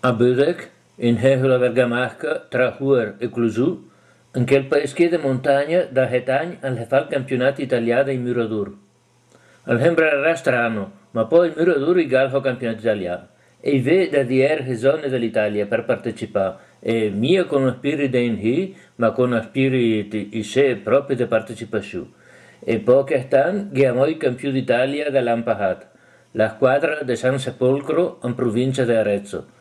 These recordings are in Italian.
A Bödek, in Hehola Bergamasca, tra Huer e Clusù, in quel paese di montagna da Hetagn al fa il campionato italiano in Muradur. Al sembrerà strano, ma poi il Muradur il campionato italiano. E ve da diere zone dell'Italia per partecipare, e mia con un spirito in ma con un spirito in sé proprio di partecipazione. E poche stanno chiamò il campione d'Italia dall'Ampahat, la squadra di San Sepolcro in provincia di Arezzo,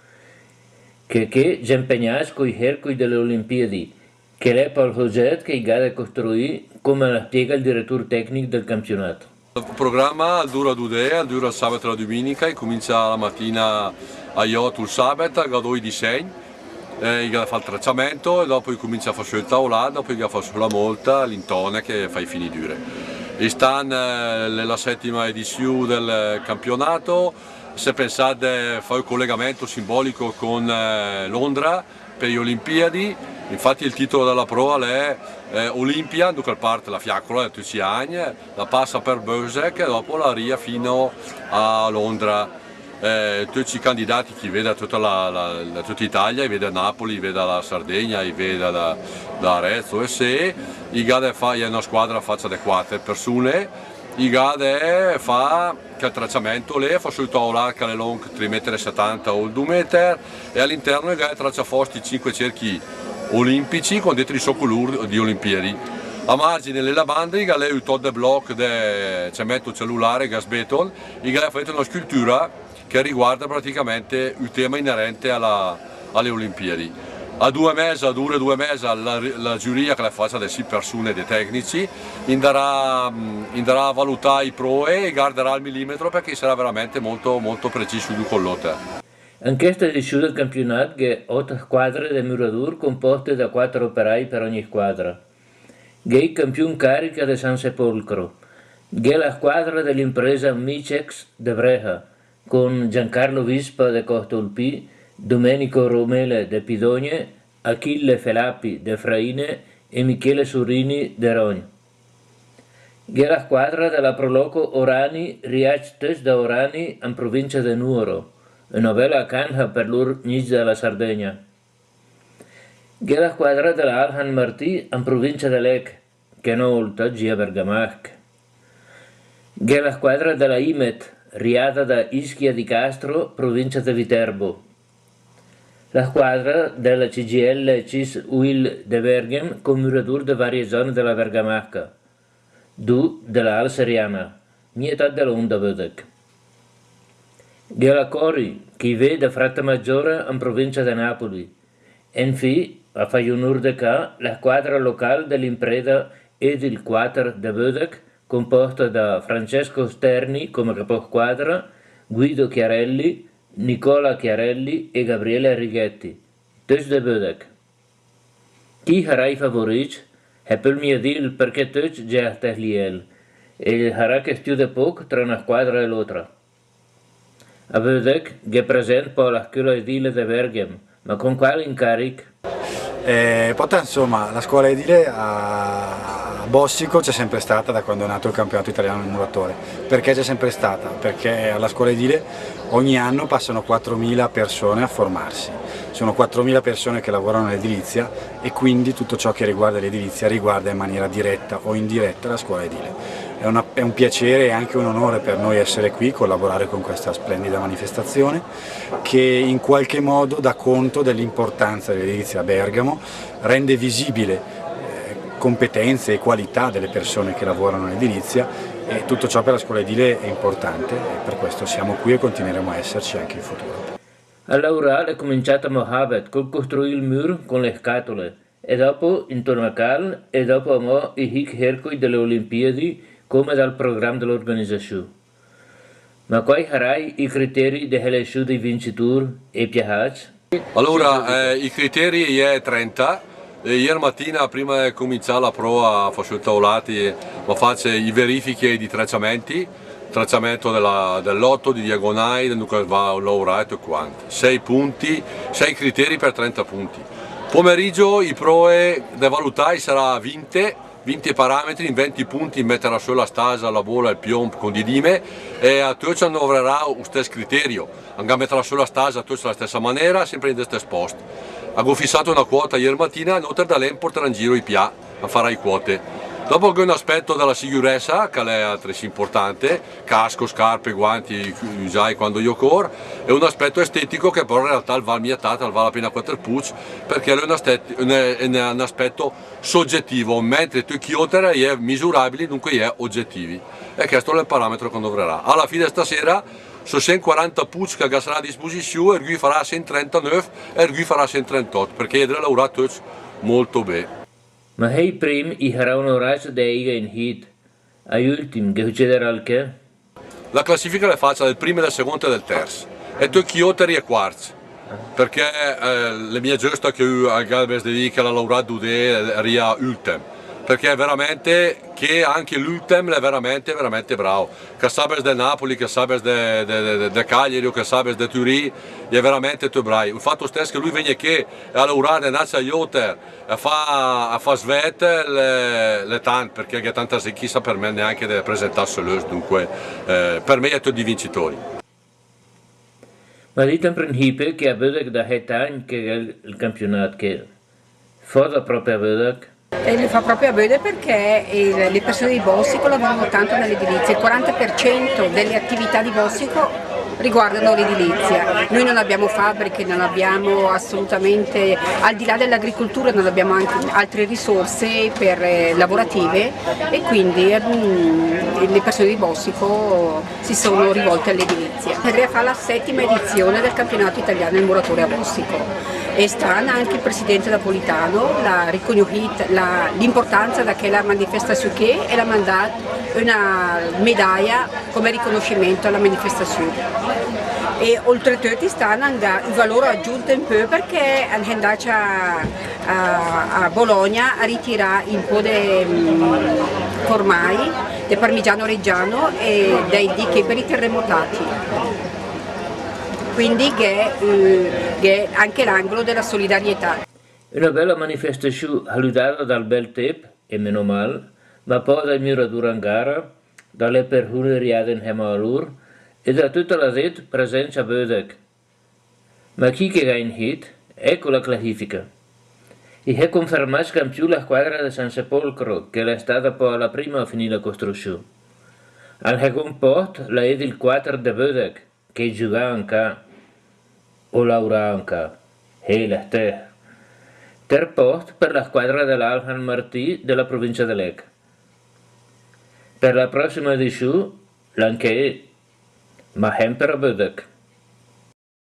che si impegnasse con i circuiti delle Olimpiadi, che è il progetto che ha costruito come la spiega il direttore tecnico del campionato. Il programma dura 2 giorni, dura il sabato e la domenica, comincia la mattina a Iot il sabato, a 2 disegni, fa il tracciamento e dopo comincia a fare il tavolato, poi fa sulla molta, l'intone che fa i fini dure. E stanno nella 7ª edizione del campionato, se pensate a fare il collegamento simbolico con Londra per le Olimpiadi. Infatti il titolo della prova è Olympia, dunque parte la fiaccola di tutti gli anni, la passa per Bösek e dopo la ria fino a Londra. Tutti i candidati che vede da tutta Italia, vede Napoli, vede la Sardegna, vede da Arezzo e se, i gade fa una squadra faccia di 4 persone, i gade fa che il tracciamento lì fa sul tavolo che è lungo 3,70 m o 2 metri e all'interno i gade traccia fuori 5 cerchi olimpici con dentro i soccolur di Olimpiadi. A margine della banda, il è il Todd Block di cemento cellulare, gas beton, il ha fatto una scultura che riguarda praticamente il tema inerente alle Olimpiadi. A 2 mesi, a 2 mesi, la giuria che la faccia delle 6 persone, dei tecnici, andrà a valutare i pro e guarderà il millimetro perché sarà veramente molto, molto preciso con l'otta. In questa edizione del campionato che 8 squadre di Muradur composte da 4 operai per ogni squadra. Che il campione carica di San Sepolcro. Che la squadra dell'impresa Micex de Breja con Giancarlo Vispa de Costolpi, Domenico Romele de Pidogne, Achille Felappi de Fraine e Michele Surini de Rogno. Che la squadra della Proloco Orani Riacetes da Orani in provincia di Nuoro, una bella canha per l'Urnis della Sardegna. Che la squadra della Alhan Martì in provincia di Lec, che non oltre a Bergamasca. Che la squadra della Imet, riata da Ischia di Castro, provincia di Viterbo. La squadra della CGL CIS UIL de Bergen con murature di varie zone della Bergamasca. Della Al Seriana, metà dell'Onda Bödek. Della Cori, che vede Frattamaggiore in provincia di Napoli. Enfi, a Faiunur de Ca, la squadra locale dell'impresa Edil Quater de Bödek, composta da Francesco Sterni come caposquadra, Guido Chiarelli, Nicola Chiarelli e Gabriele Righetti, tutti de Bödek. Chi sarà i favoriti? È per mio dire perché tutti già liel, e sarà che studia poco tra una squadra e l'altra. A Bödek è presente poi la scuola edile di Berghem, ma con quale incarico? Poi insomma la scuola edile a Bossico c'è sempre stata da quando è nato il campionato italiano del muratore. Perché c'è sempre stata? Perché alla scuola edile ogni anno passano 4.000 persone a formarsi, sono 4.000 persone che lavorano nell'edilizia e quindi tutto ciò che riguarda l'edilizia riguarda in maniera diretta o indiretta la scuola edile. È un piacere e anche un onore per noi essere qui, collaborare con questa splendida manifestazione che in qualche modo dà conto dell'importanza dell'edilizia a Bergamo, rende visibile competenze e qualità delle persone che lavorano nell'edilizia e tutto ciò per la scuola edile è importante e per questo siamo qui e continueremo a esserci anche in futuro. Allora è cominciato Mohabet col costruire il muro con le scatole e dopo intorno a Cal e dopo i circuiti delle Olimpiadi come dal programma dell'organizzazione. Ma quali saranno i criteri di selezione dei vincitori e piaciati? Allora, i criteri è 30. Ieri mattina, prima di cominciare la prova, faccio i tavolati, ma faccio i verifiche di tracciamenti, tracciamento dell'otto, di diagonali, dunque va low right e quanto. 6 punti, 6 criteri per 30 punti. Pomeriggio i proe da valutare sarà 20 20 parametri, in 20 punti metterà sulla stasa, la bola, il piombo con di dime e a tutti non avrà lo stesso criterio, anche metterà sulla stasa tutti alla stessa maniera, sempre in stesso posto. Avevo fissato una quota ieri mattina, inoltre da lei porterà in giro i PA a fare le quote. Dopo che un aspetto della sicurezza, che è altresì importante, casco, scarpe, guanti, usai quando io corro, e un aspetto estetico che però in realtà va mietata, va la pena 4 pucci, perché è un aspetto soggettivo, mentre tu chiotere è misurabili, dunque è oggettivi. E questo è il parametro che dovrà. Alla fine stasera, su 140 pucci che sarà a disposizione, lui farà 139 e lui farà 138, perché è lavorato molto bene. Ma hei prim I harà un oraggio da Iga in hit. Ai ultimi, che succederà al che? La classifica la faccia del primo, del secondo e del terzo. E tu chioteri e quarti. Perché le mie giuste che ho al Galbes di Vica la lavorato due ria ultim. Perché è veramente che anche l'ultim è veramente bravo. Che sabes del Napoli, che sabes de Cagliari, che sabes de Turin, è veramente tu bravo. Il fatto stesso che lui viene che a lavorare a Joter a fa svet le tante, perché è tanta chissà per me neanche di presentarsi dunque per me è tutti vincitori. Ma dite in principio che a Bödek da Hetan che è il campionato che fa proprio a Bödek? E lo fa proprio a Böde perché le persone di Bossico lavorano tanto nell'edilizia, il 40% delle attività di Bossico riguardano l'edilizia. Noi non abbiamo fabbriche, non abbiamo assolutamente, al di là dell'agricoltura non abbiamo anche altre risorse lavorative e quindi le persone di Bossico si sono rivolte all'edilizia. Andrea fa la 7ª edizione del campionato italiano del muratore a Bossico. E sta anche il presidente Napolitano, l'importanza da che la manifestazione che e l'ha mandato una medaglia come riconoscimento alla manifestazione. E oltretutto sta anche il valore aggiunto in più perché andato a Bologna a ritirare un po' di formai, del parmigiano reggiano e dei dichi per i terremotati. Quindi che è anche l'angolo della solidarietà. Una bella manifestazione salutata dal bel tempo, e meno male, ma poi dai muratori in gara, dalle persone riate in Hemalur e da tutta la gente presente a Bödek. Ma chi che va in hit? Ecco la classifica. E è confermato campione la squadra di San Sepolcro, che è stata poi la prima a finire la costruzione. Al secondo posto la è il 4 di Bödek, che gioca anche o Laura anche, e la terza. Terzo posto per la squadra dell'Alhan Martì della provincia di Lecce. Per la prossima edizione, l'anche ma sempre a Bödek.